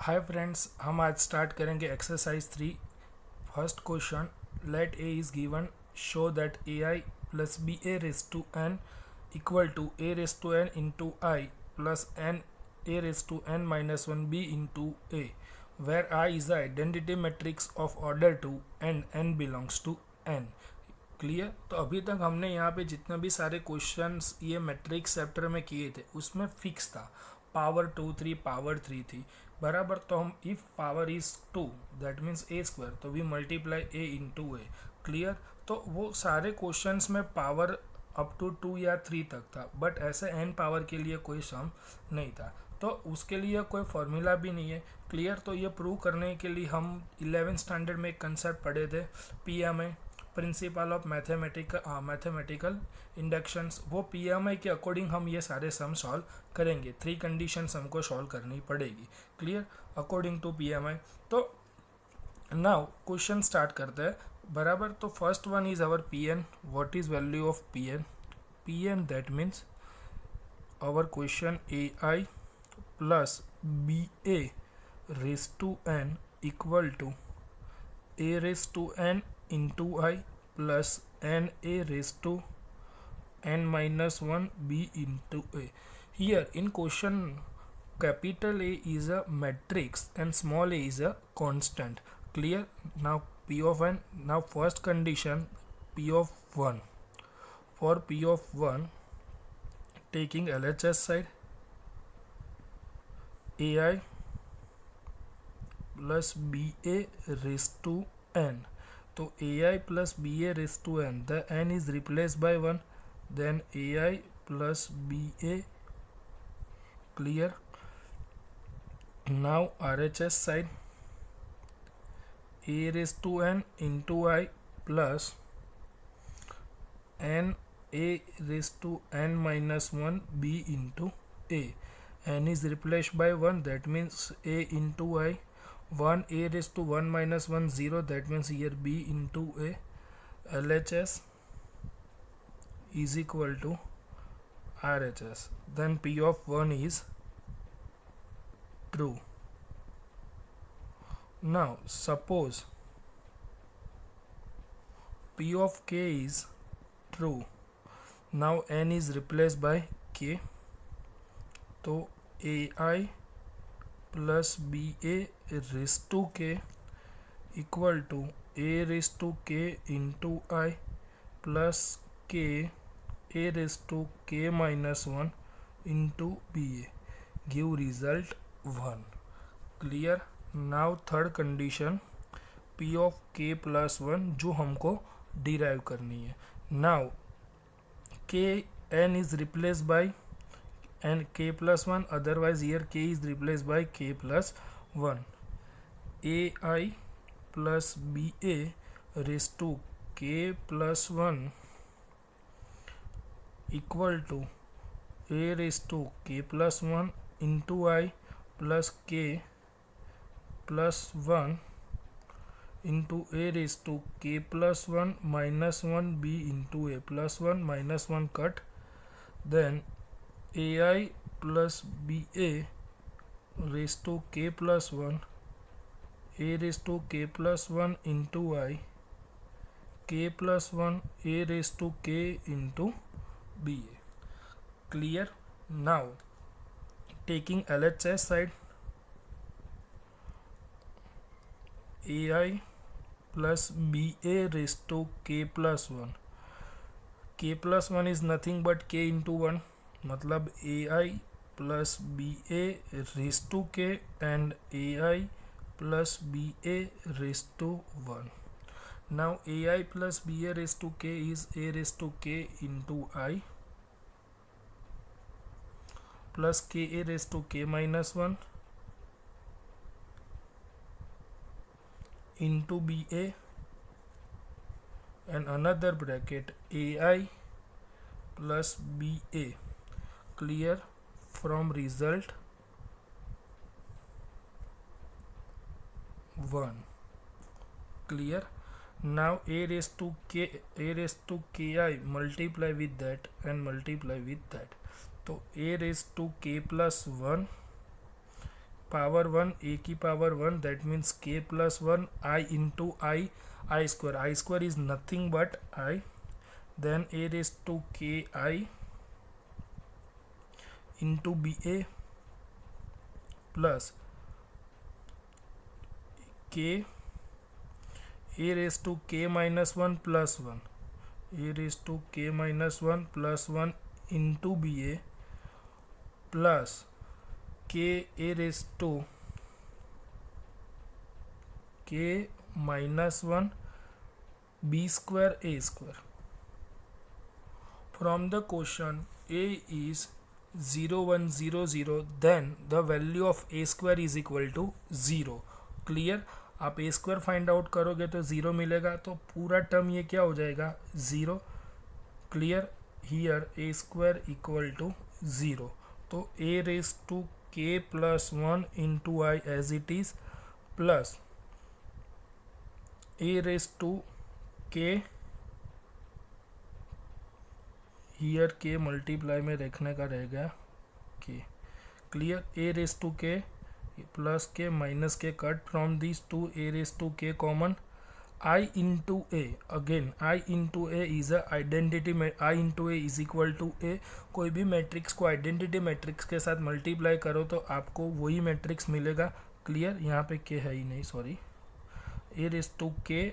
Hi friends, हम आज start करेंगे exercise 3। First question, let A is given, show that A I plus B A raise to n equal to A raise to n into I plus n A raise to n minus one B into A, where I is the identity matrix of order two and n belongs to N. Clear. तो अभी तक हमने यहाँ पे जितने भी सारे questions ये मैट्रिक्स चैप्टर में किए थे उसमें फिक्स था, पावर 2 3 पावर 3 थी बराबर। तो हम if power is 2 that means A square, तो we multiply A into A. Clear. तो वो सारे क्वेश्चंस में पावर अप टू 2 या 3 तक था, बट ऐसे एन पावर के लिए कोई सम नहीं था, तो उसके लिए कोई फॉर्मूला भी नहीं है। क्लियर। तो ये प्रूव करने के लिए हम 11th स्टैंडर्ड में एक कंसेप्ट पढ़े थे, PMA, principle of mathematical inductions. वो पीएमआई के अकॉर्डिंग हम ये सारे सम सॉल्व करेंगे। 3 कंडीशंस हमको सॉल्व करनी पड़ेगी। क्लियर। According to PMI. तो नाउ क्वेश्चन स्टार्ट करते हैं बराबर। तो first one is our PN. What is value of PN? PN that means our question ai plus ba raised to n equal to a raised to n into I plus n a raised to n minus 1 b into a. Here in question, capital A is a matrix and small a is a constant. Clear. Now p of n. Now first condition, p of 1. For p of 1, taking LHS side, ai plus ba raised to n. तो ai plus ba raised to n, the n is replaced by 1, then ai plus ba. Clear. Now RHS side, a raised to n into I plus n a raised to n minus 1 b into a. N is replaced by 1, that means a into I. 1 a raised to 1 minus 1 0, that means here b into a. LHS is equal to RHS. Then p of 1 is true. Now suppose p of k is true. Now n is replaced by k, तो ai plus ba raised to k equal to a raised to k into I plus k a raised to k minus 1 into ba, give result 1. Clear. Now third condition, p of k plus 1 जो हमको derive करनी है. Now k n is replaced by and k plus 1, otherwise here k is replaced by k plus 1. ai plus ba raised to k plus 1 equal to a raised to k plus 1 into I plus k plus 1 into a raised to k plus 1 minus 1 b into a, plus 1 minus 1 cut, then ai plus ba raised to k plus 1 a raised to k plus 1 into I k plus 1 a raised to k into ba. Clear. Now taking LHS side, ai plus ba raised to k plus 1. k plus 1 is nothing but k into 1, मतलब ai plus ba raised to k and ai plus ba raised to 1. Now ai plus ba raised to k is a raised to k into I plus ka raised to k minus 1 into ba, and another bracket ai plus ba. Clear. From result 1. Clear. Now a raised to ki multiply with that and multiply with that, तो a raised to k plus 1 power 1, a की power 1, that means k plus 1 I into I square is nothing but I, then a raised to k I into ba plus k a raised to k minus 1 plus 1, a raised to k minus 1 plus 1 into ba plus k a raised to k minus 1 b square a square. From the question a is 0 1 0 0, then the value of a square is equal to 0. Clear. आप ए square find out करोगे तो 0 मिलेगा, तो पूरा term ये क्या हो जाएगा 0. Clear. Here A square equal to 0. तो a raise to k plus 1 into I as it is plus a raise to k, here k multiply में रखने का रहेगा k. Clear. a raise to k plus k minus k cut from this to a raise to k common. I into a, again I into a is a identity. I into a is equal to a. कोई भी matrix को identity matrix के साथ multiply करो तो आपको वही matrix मिलेगा. क्लियर. यहाँ पे k है ही नहीं, sorry. a raise to k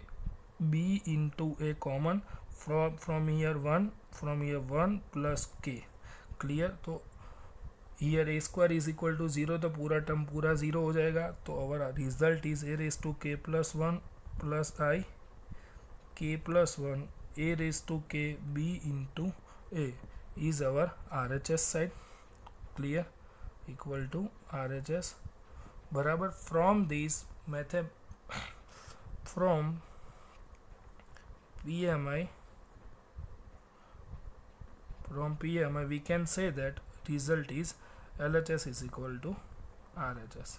b into a common from here 1 plus k. Clear. तो here A square is equal to 0, तो पूरा टर्म पूरा 0 हो जाएगा. तो our result is a raise to k plus 1 plus I k plus 1 a raise to k b into a is our RHS side. Clear. Equal to RHS बराबर. From this method, फ्रॉम PMI we can say that result is LHS is equal to RHS.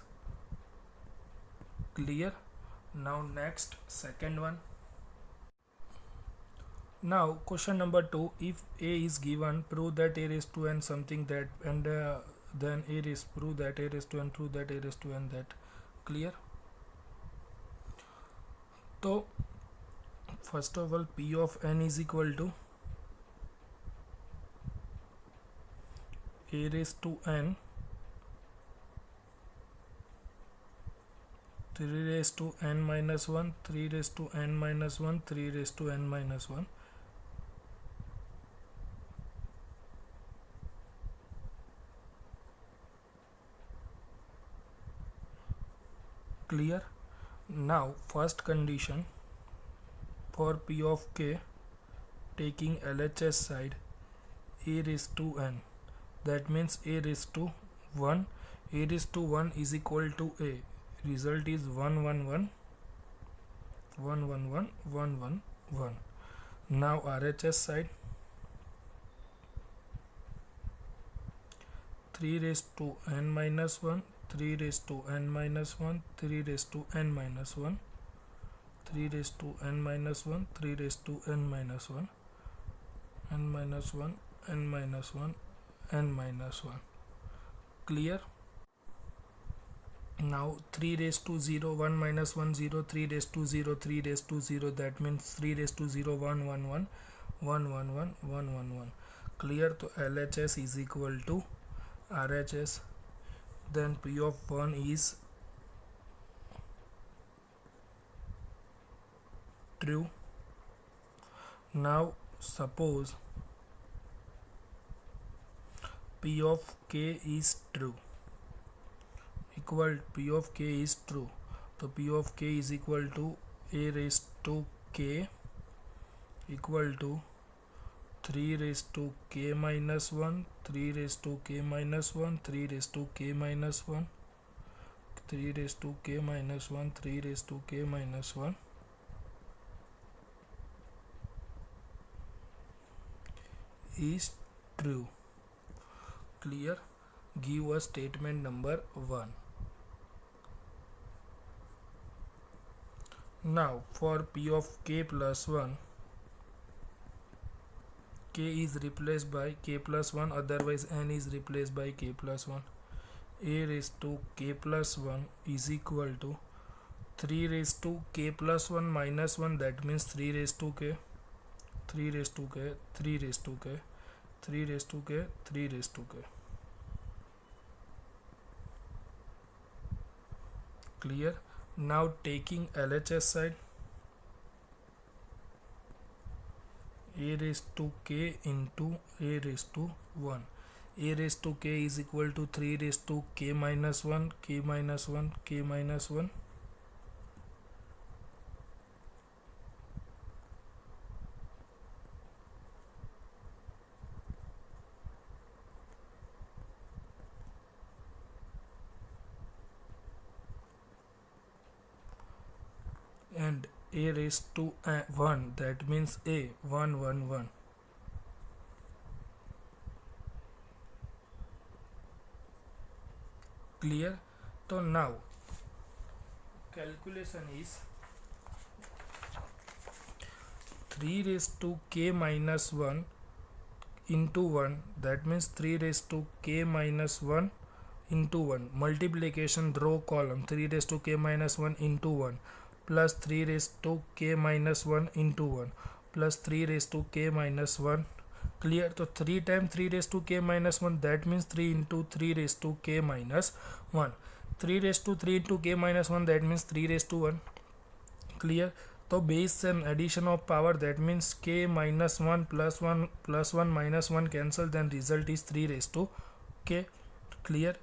Clear. Now next, second one. Now question number 2, if a is given, prove that a raised to n something that, and then a is prove that a raised to n, prove that a raised to n that. Clear. So first of all, p of n is equal to a raised to n 3 raised to n minus 1, 3 raised to n minus 1, 3 raised to n minus 1. Clear. Now first condition, for p of k taking LHS side a raised to n, that means a raised to 1, a raised to 1 is equal to a. Result is 1 1 1 1 1 1 1 1 1. Now RHS side, 3 raised to n minus 1, 3 raised to n minus 1, 3 raised to n minus 1, 3 raised to n minus 1, 3 raised to n minus 1, n minus 1, n minus 1, n minus 1. Clear. Now 3 raised to 0, 1 minus 1 0, 3 raised to 0, 3 raised to 0, that means 3 raised to 0 1 1 1 1 1 1 1 1 1. Clear. तो LHS is equal to RHS. Then P of 1 is true. Now suppose P of k is true, equal P of k is true. So P of k is equal to a raised to k equal to 3 raised to k minus 1, 3 raised to k minus 1, 3 raised to k minus 1, 3 raised to k minus 1, 3 raised to k minus 1 is true. Clear. Give us statement number 1. Now for P of k plus 1, k is replaced by k plus 1, otherwise n is replaced by k plus 1. a raised to k plus 1 is equal to 3 raised to k plus 1 minus 1, that means 3 raised to k, 3 raised to k, 3 raised to k, 3 raised to k, 3 raised to k. Clear? Now taking LHS side, a raised to k into a raised to 1. A raised to k is equal to 3 raised to k minus 1, k minus 1, k minus 1. And a raised to 1, that means a 1 1 1. Clear? So now calculation is 3 raised to k minus 1 into 1, that means 3 raised to k minus 1 into 1. Multiplication row column, 3 raised to k minus 1 into 1 plus 3 raised to k minus 1 into 1 plus 3 raised to k minus 1. Clear? So 3 times 3 raised to k minus 1, that means 3 into 3 raised to k minus 1. 3 raised to 3 into k minus 1, that means 3 raised to 1. Clear? So base and addition of power, that means k minus 1 plus 1 plus 1 minus 1 cancel, then result is 3 raised to k. Clear?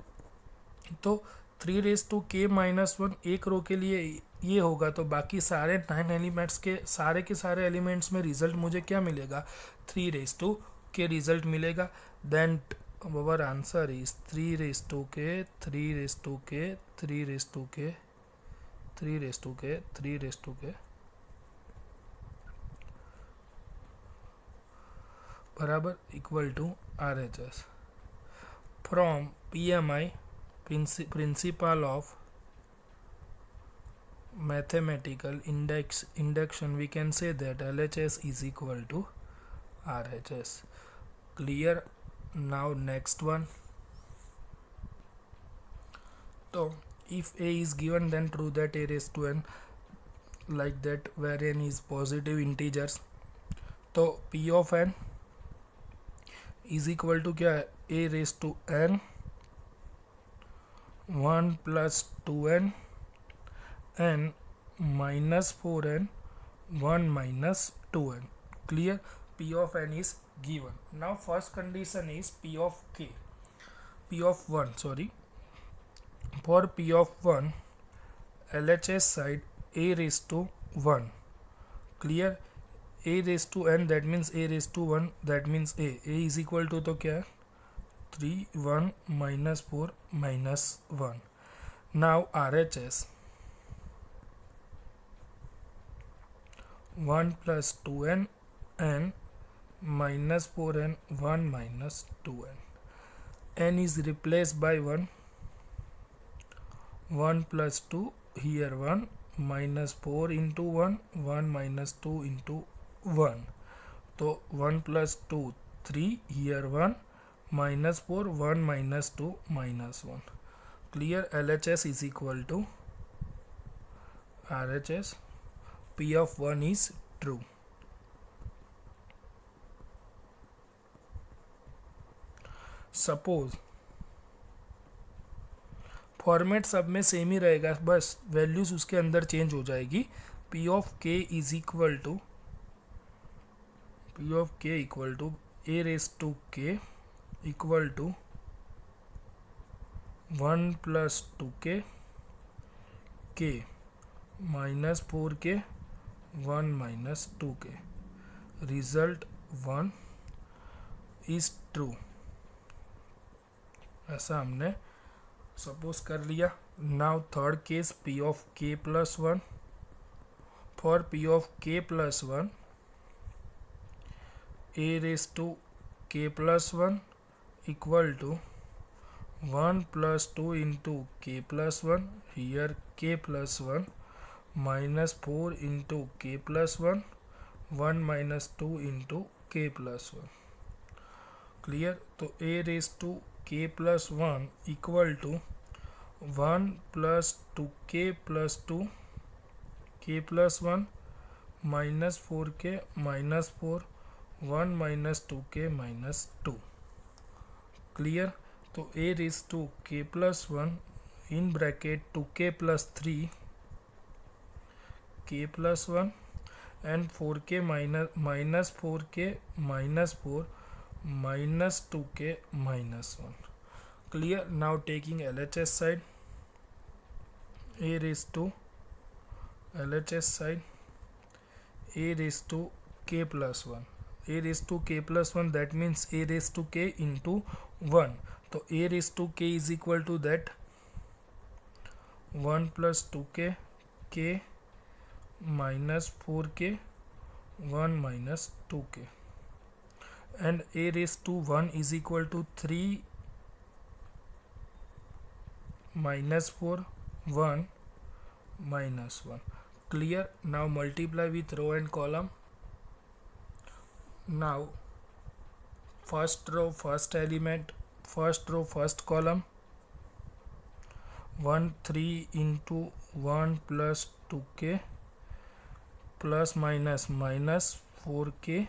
तो 3 raise to k minus 1 एक रो के लिए ये होगा, तो बाकी सारे 9 elements के सारे एलिमेंट्स में रिजल्ट मुझे क्या मिलेगा? 3 रेज टू k रिजल्ट मिलेगा. Then our answer is 3 raise to k, 3 raise to k, 3 raise to k, 3 raise to k, 3 raise to k बराबर equal to RHS. From PMI, principle of mathematical induction, we can say that LHS is equal to RHS. Clear? Now next one. So if a is given, then true that a raised to n, like that, where n is positive integers. तो p of n is equal to क्या है? a raised to n 1 plus 2n n minus 4n 1 minus 2n. Clear? P of n is given. Now first condition is P of 1, sorry. For P of 1, LHS side a raised to 1. Clear? A raised to n, that means a raised to 1, that means a is equal to, तो क्या है? 3 1 minus 4 minus 1. Now RHS 1 plus 2n n minus 4n 1 minus 2n. N is replaced by 1. 1 plus 2, here 1 minus 4 into 1, 1 minus 2 into 1. So 1 plus 2 3, here 1 minus 4, 1 minus 2 minus 1. Clear? LHS is equal to RHS. P of 1 is true. Suppose format सब में same ही रहेगा, बस values उसके अंदर change हो जाएगी. P of k is equal to a raised to k equal to 1 plus 2k k minus 4k 1 minus 2k. Result 1 is true. ऐसा हमने सपोज कर लिया. Now third case P of k plus 1. For P of k plus 1, a raised to k plus 1 equal to 1 plus 2 into k plus 1, here k plus 1 minus 4 into k plus 1, 1 minus 2 into k plus 1. Clear? तो a raised to k plus 1 equal to 1 plus 2k plus 2 k plus 1 minus 4k minus 4 1 minus 2k minus 2. Clear. तो a raise to k plus 1 in bracket 2k plus 3 k plus 1 and 4k minus 4k minus 4 minus 2k minus 1. Clear. Now taking LHS side, a raised to LHS side, a raised to k plus 1, a raised to k plus 1, that means a raised to k into 1. तो a raised to k is equal to that 1 plus 2k k minus 4k 1 minus 2k, and a raised to 1 is equal to 3 minus 4 1 minus 1. Clear. Now multiply with row and column. Now first row first element, first row first column, 1 3 into 1 plus 2k plus minus minus 4k.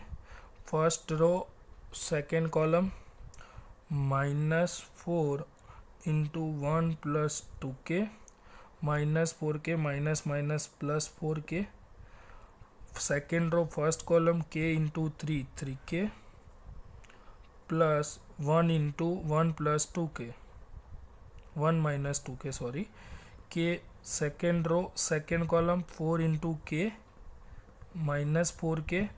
First row second column, minus 4 into 1 plus 2k minus 4k minus minus plus 4k. Second row first column, k into 3 3k plus 1 into 1 plus 2k 1 minus 2k sorry, k. Second row second column, 4 into k minus 4k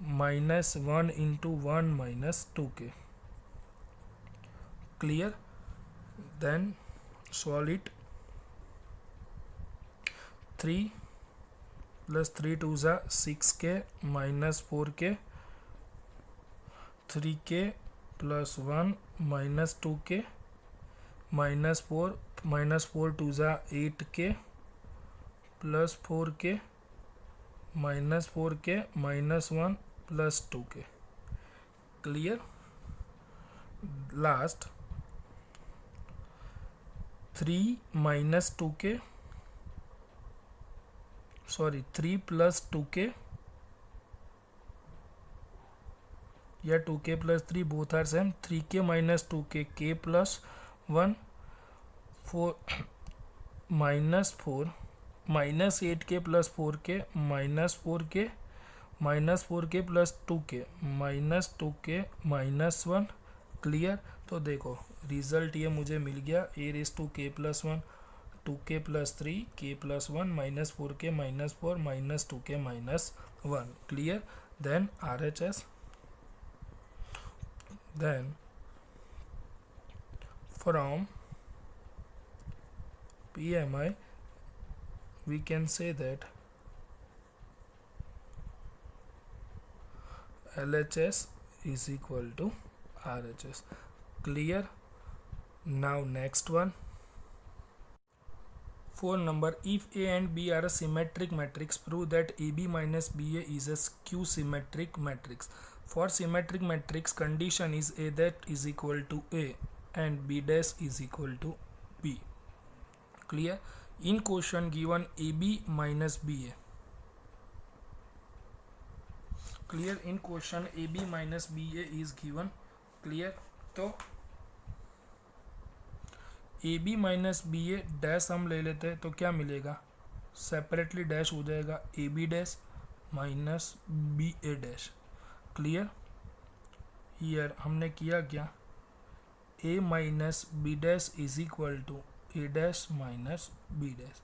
minus 1 into 1 minus 2k. Clear. Then solve it. 3 plus 3 2s are 6k minus 4k, 3k plus 1 minus 2k minus 4 2s are 8k plus 4k minus 4k minus 1 plus 2k. Clear. Last 3 minus 2k sorry 3 plus 2k या 2k plus 3 both are same. 3k minus 2k k plus 1 4 minus 4 minus 8k plus 4k minus 4k minus 4k plus 2k minus 2k minus 1. Clear. तो देखो result ये मुझे मिल गया, a raise to k plus 1 2k plus 3 k plus 1 minus 4k minus 4 minus 2k minus 1. Clear. Then RHS, then from PMI we can say that LHS is equal to RHS. Clear. Now next one, 4 number, if A and B are a symmetric matrix, prove that AB minus BA is a skew symmetric matrix. For symmetric matrix, condition is A that is equal to A and B dash is equal to B. Clear. In question given AB minus BA. Clear. In question AB minus BA is given. Clear. तो A B minus B A dash हम ले लेते हैं तो क्या मिलेगा, separately dash हो जाएगा A B dash minus B A dash. Clear. Here हमने किया क्या, A minus B dash is equal to A dash minus B dash.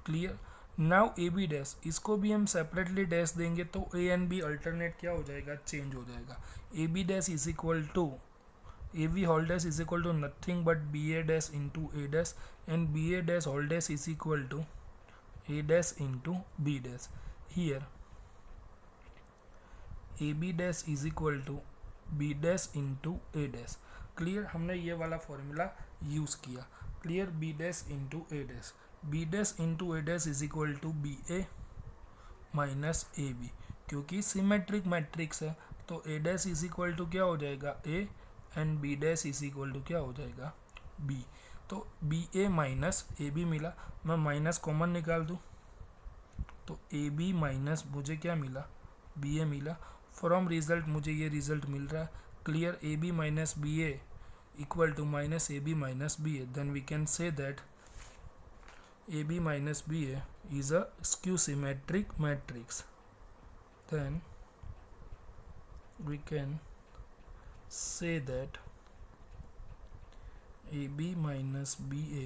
Clear. Now A B dash, इसको भी हम सेपरेटली डैश देंगे तो ए एंड बी अल्टरनेट क्या हो जाएगा, चेंज हो जाएगा. A B dash is equal to AB whole dash is equal to nothing but BA dash into A dash, and BA dash whole dash is equal to A dash into B dash. Here AB dash is equal to B dash into A dash. Clear. हमने ये वाला formula use किया. Clear. B dash into A dash, B dash into A dash is equal to BA minus AB. क्योंकि symmetric matrix है तो A dash is equal to क्या हो जाएगा, A and B dash is equal to क्या हो जाएगा B. तो B A minus A B मिला, मैं माइनस कॉमन निकाल दूँ तो ए बी माइनस मुझे क्या मिला बी ए मिला। फ्रॉम रिजल्ट मुझे ये रिजल्ट मिल रहा है clear, A B minus B A equal to minus AB minus BA, then we can say that AB minus BA is a skew symmetric matrix. Then we can say that AB minus BA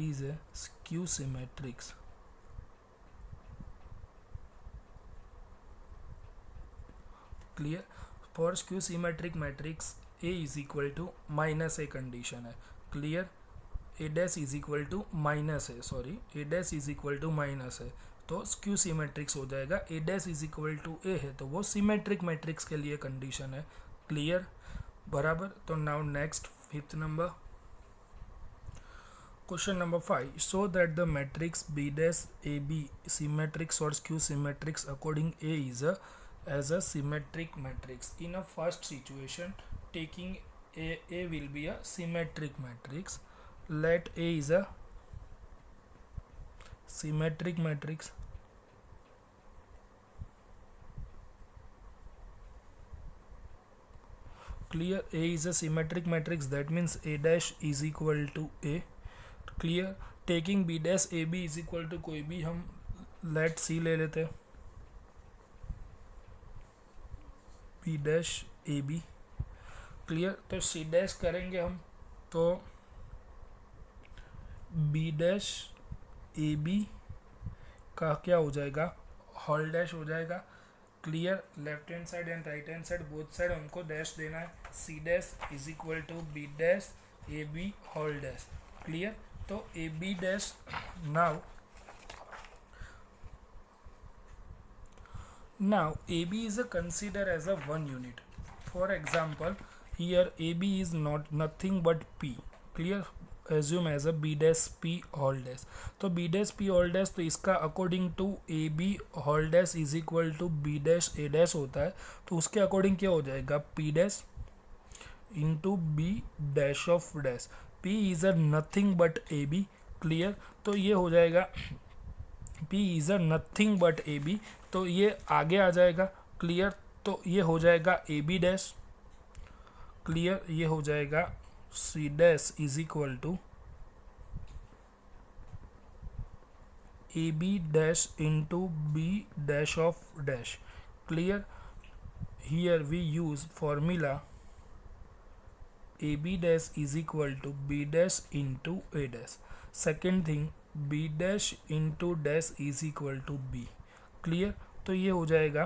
is a skew symmetric. Clear? For skew symmetric matrix A is equal to minus A condition है clear, A dash is equal to minus है, sorry A dash is equal to minus है तो skew symmetric हो जाएगा। A dash is equal to A है तो वो symmetric matrix के लिए कंडीशन है क्लियर बराबर। तो now next fifth number question number 5, show that the matrix B dash A B symmetric और skew symmetric according A is as a symmetric matrix. In a first situation, taking A will be a symmetric matrix. Let A is a symmetric matrix. Clear? A is a symmetric matrix, that means A dash is equal to A. Clear? Taking B dash A B is equal to कोई भी हम let C ले लेते हैं, B dash A B clear. तो C dash करेंगे हम तो बी डैश ए बी का क्या हो जाएगा होल डैश हो जाएगा clear. Left hand side and right hand side both side हमको डैश देना है, C dash is equal to B dash A B whole dash clear. तो A B dash now AB is considered as a one unit. For example, here AB is nothing but P. Clear? Assume as a B dash P whole dash. तो B dash P whole dash तो इसका according to AB whole dash is equal to B dash A dash होता है तो उसके according क्या हो जाएगा P dash into B dash of dash. P is a nothing but AB. Clear? तो ये हो जाएगा P is a nothing but AB, तो ये आगे आ जाएगा क्लियर। तो ये हो जाएगा ए बी डैश क्लियर, ये हो जाएगा C dash is equal to A B dash into B dash of dash clear. Here we use formula A B dash is equal to B dash into A dash. Second thing B dash into dash is equal to B clear. तो ये हो जाएगा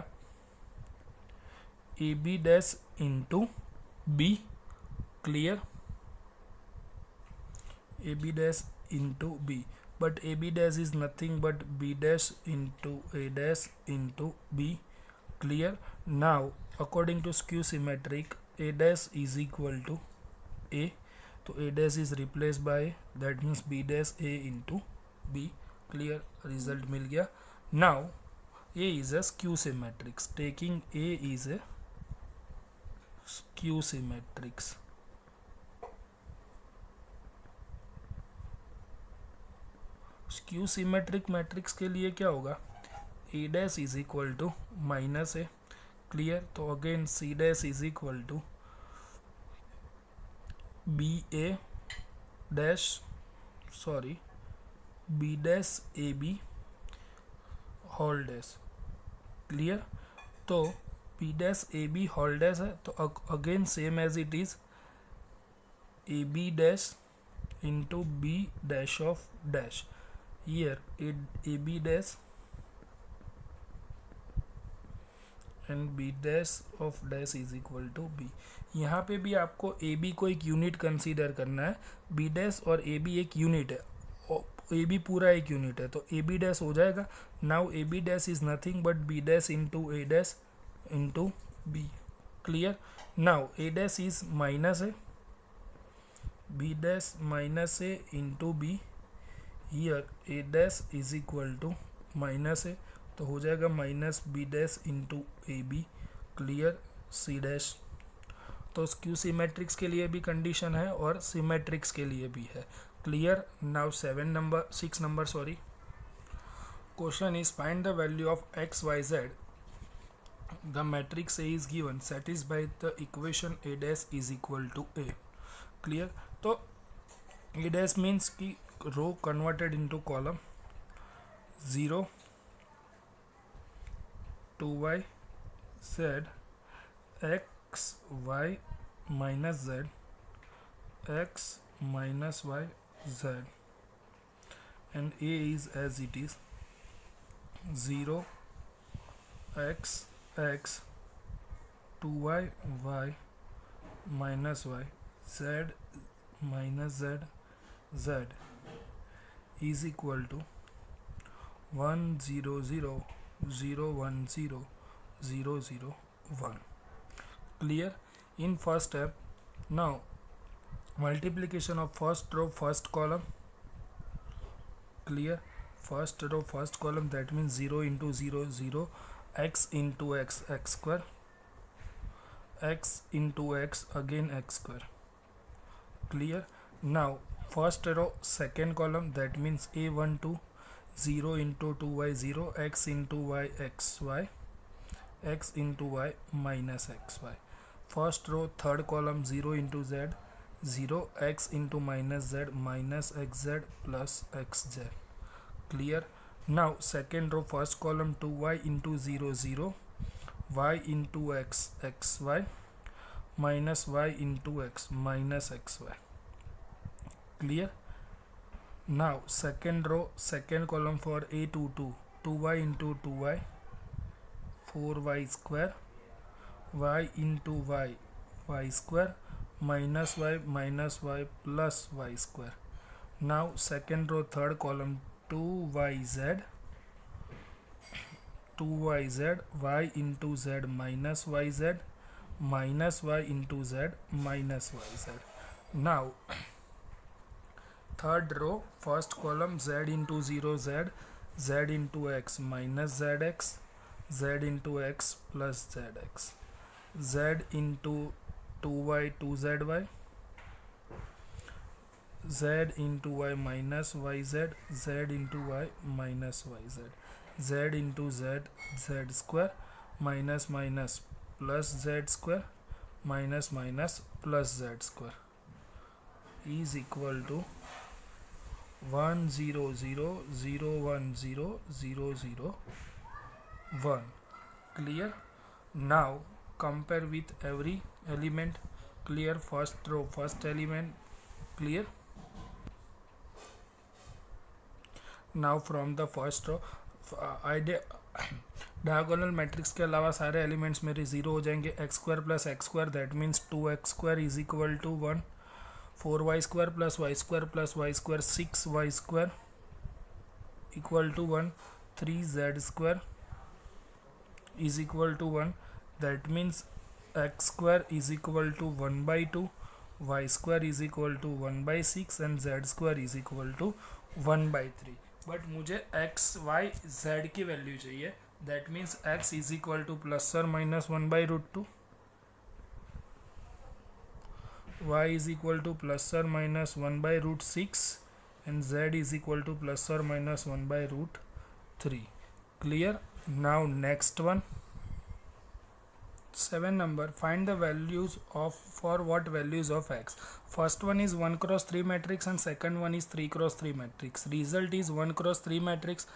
A B dash into B clear, A B dash into B, but A B dash is nothing but B dash into A dash into B clear. Now according to skew symmetric A dash is equal to A, तो A dash is replace by that means B dash A into B clear, result मिल गया। Now A is a skew symmetrics. Taking A is a skew symmetrics. Skew symmetric matrix के लिए क्या होगा A dash is equal to minus A clear. तो again C dash is equal to B A dash B dash A B whole dash clear. तो B dash A B whole dash है तो again same as it is A B dash into B dash of dash, here A B dash and B dash of dash is equal to B. यहाँ पे भी आपको A B को एक unit consider करना है, बी डैश और A B एक यूनिट है, ए बी पूरा एक यूनिट है तो ए बी डैश हो जाएगा। Now A B dash is nothing but B dash into A dash into B clear. Now A dash is minus A, B dash minus A into B, here A dash is equal to minus A तो हो जाएगा minus B dash into A B clear C dash. तो skew symmetric के लिए भी condition है और सिमेट्रिक्स के लिए भी है. Clear. Now 6 number sorry. Question is find the value of x y z. The matrix A is given satisfied the equation A dash is equal to A. Clear. तो A dash means कि row converted into column. 0 2y z x y minus z x minus y z, and A is as it is 0 x x 2y y minus y z minus z z is equal to 1 0 0 0 1 0 0 0 1. Clear. In first step, now multiplication of first row first column. Clear. First row first column, that means 0 into 0 0, x into x x square, x into x again x square. Clear. Now first row second column, that means a12 0 into 2y 0, x into y xy, x into y minus xy. First row third column 0 into z 0, x into minus z minus xz plus xz. Clear. Now second row first column 2y into 0 0, y into x xy minus y into x minus xy. Clear. Now second row second column for a22 2y into 2y 4y square, y into y y square minus y plus y square. Now second row third column 2yz y into z minus yz minus y into z minus yz. Now third row first column z into 0 z, z into x minus zx, z into x plus zx, z into 2y 2zy, z into y minus yz, z into y minus yz, z into z z square minus minus plus z square minus minus plus z square is equal to 1 0 0 0 1 0 0 0 1. Clear. Now compare with every element. Clear. First row first element. Clear. Now from the first row diagonal matrix के अलावा सारे elements मेरे zero हो जाएंगे. X square plus x square, that means 2x square is equal to 1. 4y square plus y square 6y square equal to 1. 3z square is equal to 1, that means x square is equal to 1/2, y square is equal to 1/6 and z square is equal to 1/3. But मुझे x y z की value चाहिए. That means X is equal to plus और minus 1/√2, Y is equal to plus और minus 1/√6 and Z is equal to plus और minus 1/√3. Clear. Now next one 7 number. Find the values of for what values of x. First one is 1 cross 3 matrix and second one is 3 cross 3 matrix. Result is 1 cross 3 matrix.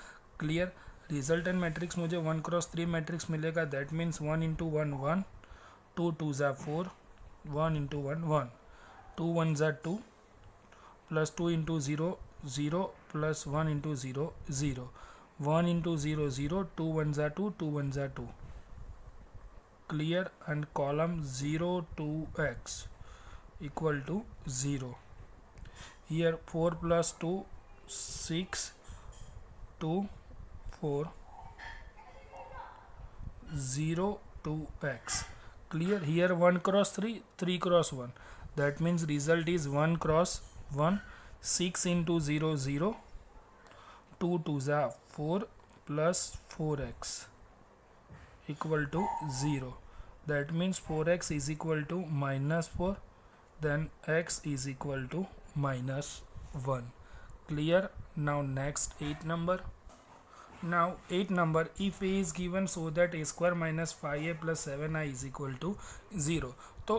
Clear. Resultant matrix मुझे 1 cross 3 matrix मिलेगा. That means 1 into 1 1, 2 2s are 4, 1 into 1 1, 2 1s are 2, plus 2 into 0 0 plus 1 into 0 0, 1 into 0 0, 2 1s are 2, 2 1s are 2. Clear. And column 0 to x equal to 0. Here 4 plus 2 6, 2 4 0 to x. Clear. Here 1 cross 3, 3 cross 1, that means result is 1 cross 1. 6 into 0 0, 2 2s are 4 plus 4x equal to 0. that means 4x is equal to -4, then x is equal to -1. Clear? Now next 8 number. Now 8 number, if a is given so that a square minus 5a plus 7i is equal to 0. तो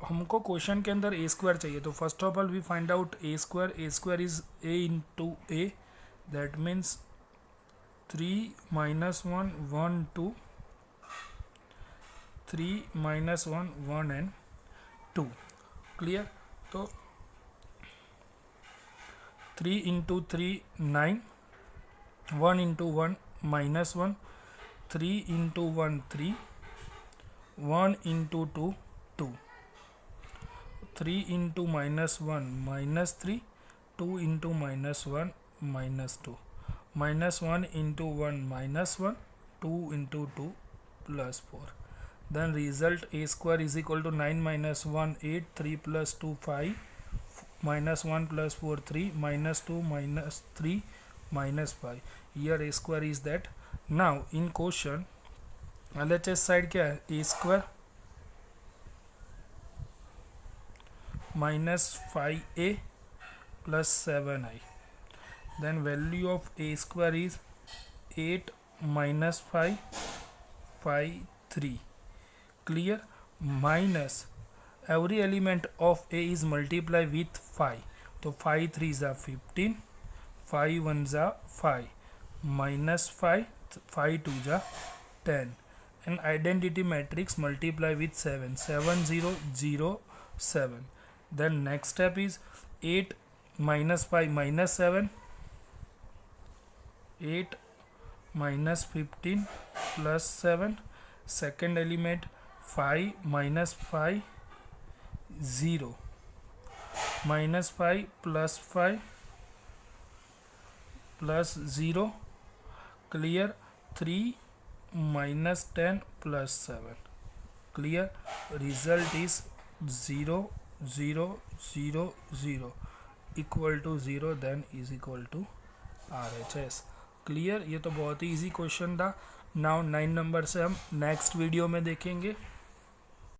हमको question के अंदर a square चाहिए, तो first of all we find out a square is a into a, that means 3 minus 1 1 2, 3 minus 1 1 and 2. Clear? तो 3 into 3 9, 1 into 1 -1, 3 into 1 3, 1 into 2 2, 3 into -1 -3, 2 into -1 -2, -1 into 1 -1, 2 into 2 +4. Then result a square is equal to 9 minus 1 8, 3 plus 2 5, -1 plus 4 3, -2 -3 -5. Here a square is that. Now in question LHS side क्या है? a square -5a plus 7i. Then value of a square is 8 minus 5 5 3. Clear? Minus every element of a is multiplied with 5. तो 5 3s are 15, 5 1s are 5, minus 5, 5 2s are 10, and identity matrix multiply with 7, 7 0 0 7. Then next step is 8 minus 5 minus 7, 8 minus 15 plus 7. Second element 5 minus 5 0, minus 5 plus 5 plus 0. Clear? 3 minus 10 plus 7. Clear? Result is 0 0 0 0 equal to 0, then is equal to RHS. Clear? ये तो बहुत ही easy question था. Now 9 number से हम next video में देखेंगे.